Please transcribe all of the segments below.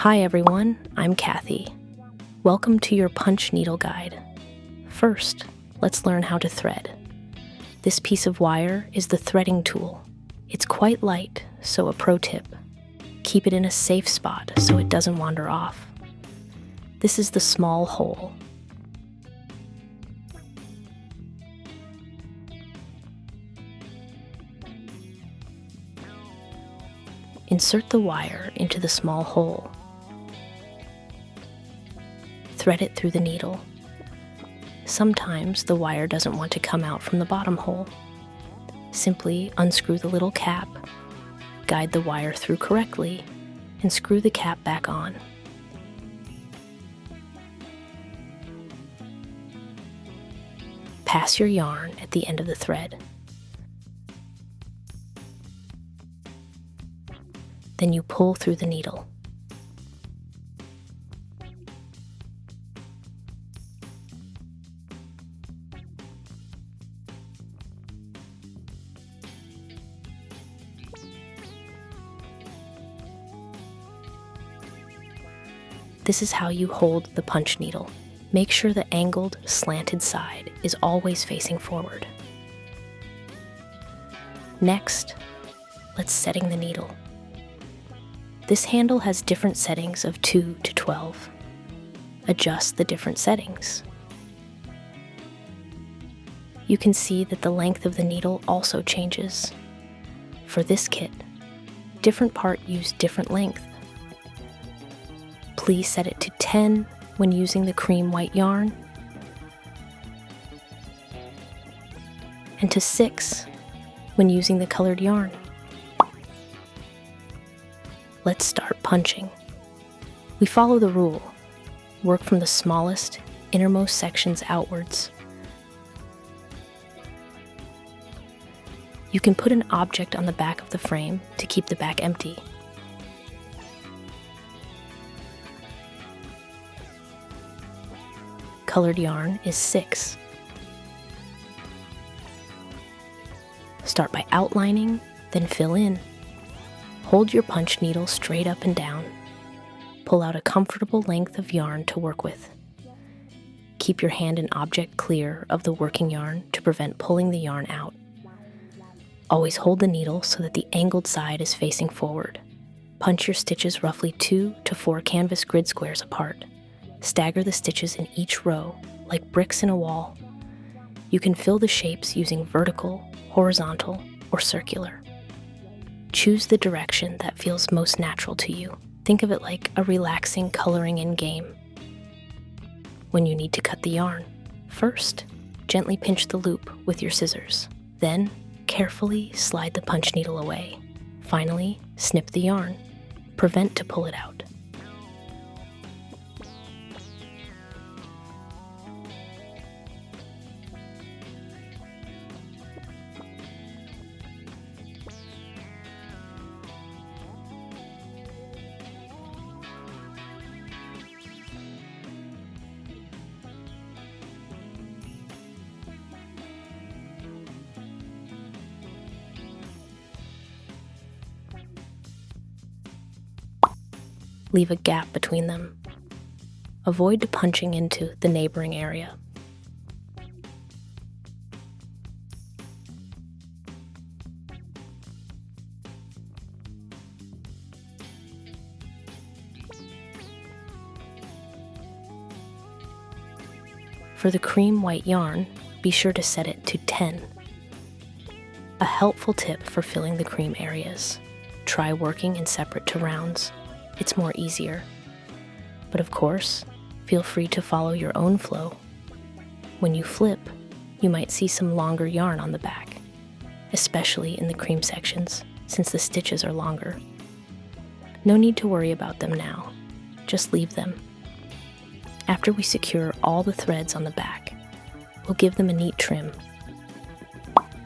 Hi everyone, I'm Kathy. Welcome to your punch needle guide. First, let's learn how to thread. This piece of wire is the threading tool. It's quite light, so a pro tip: keep it in a safe spot so it doesn't wander off. This is the small hole. Insert the wire into the small hole. Thread it through the needle. Sometimes the wire doesn't want to come out from the bottom hole. Simply unscrew the little cap, guide the wire through correctly, and screw the cap back on. Pass your yarn at the end of the thread. Then you pull through the needle. This is how you hold the punch needle. Make sure the angled, slanted side is always facing forward. Next, let's setting the needle. This handle has different settings of 2 to 12. Adjust the different settings. You can see that the length of the needle also changes. For this kit, different part use different length. Please set it to 10 when using the cream white yarn, and to 6 when using the colored yarn. Let's start punching. We follow the rule. Work from the smallest, innermost sections outwards. You can put an object on the back of the frame to keep the back empty. Colored yarn is 6. Start by outlining, then fill in. Hold your punch needle straight up and down. Pull out a comfortable length of yarn to work with. Keep your hand and object clear of the working yarn to prevent pulling the yarn out. Always hold the needle so that the angled side is facing forward. Punch your stitches roughly 2 to 4 canvas grid squares apart. Stagger the stitches in each row, like bricks in a wall. You can fill the shapes using vertical, horizontal, or circular. Choose the direction that feels most natural to you. Think of it like a relaxing coloring in game. When you need to cut the yarn, first, gently pinch the loop with your scissors. Then, carefully slide the punch needle away. Finally, snip the yarn. Prevent to pull it out. Leave a gap between them. Avoid punching into the neighboring area. For the cream white yarn, be sure to set it to 10. A helpful tip for filling the cream areas: try working in separate to rounds. It's more easier. But of course, feel free to follow your own flow. When you flip, you might see some longer yarn on the back, especially in the cream sections, since the stitches are longer. No need to worry about them now. Just leave them. After we secure all the threads on the back, we'll give them a neat trim.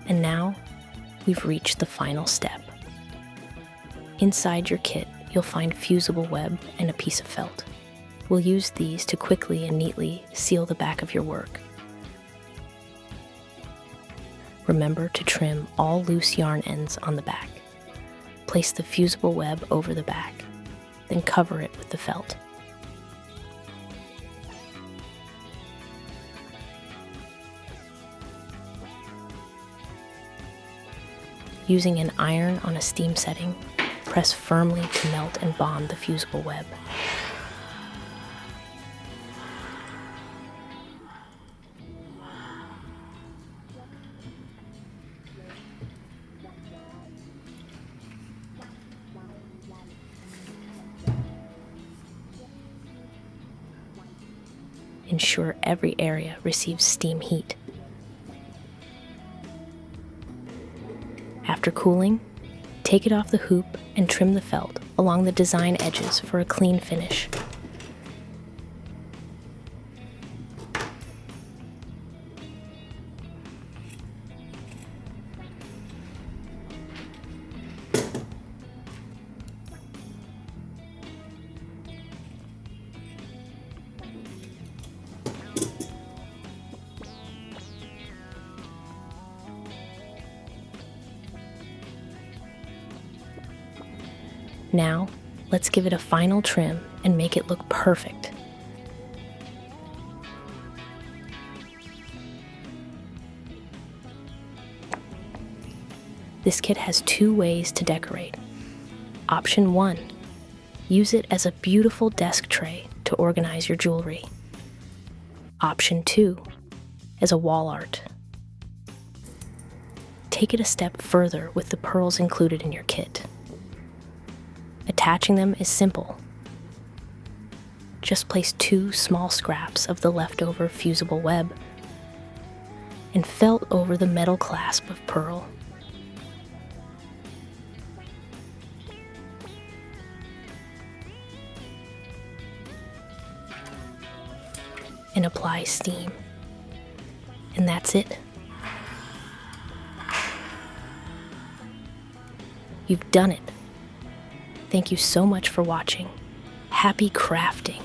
And now, we've reached the final step. Inside your kit, you'll find fusible web and a piece of felt. We'll use these to quickly and neatly seal the back of your work. Remember to trim all loose yarn ends on the back. Place the fusible web over the back. then cover it with the felt. Using an iron on a steam setting, press firmly to melt and bond the fusible web. Ensure every area receives steam heat. After cooling, take it off the hoop and trim the felt along the design edges for a clean finish. Now, let's give it a final trim and make it look perfect. This kit has 2 ways to decorate. Option 1, use it as a beautiful desk tray to organize your jewelry. Option 2, as a wall art. Take it a step further with the pearls included in your kit. Attaching them is simple. Just place 2 small scraps of the leftover fusible web and felt over the metal clasp of pearl. And apply steam. And that's it. You've done it. Thank you so much for watching. Happy crafting!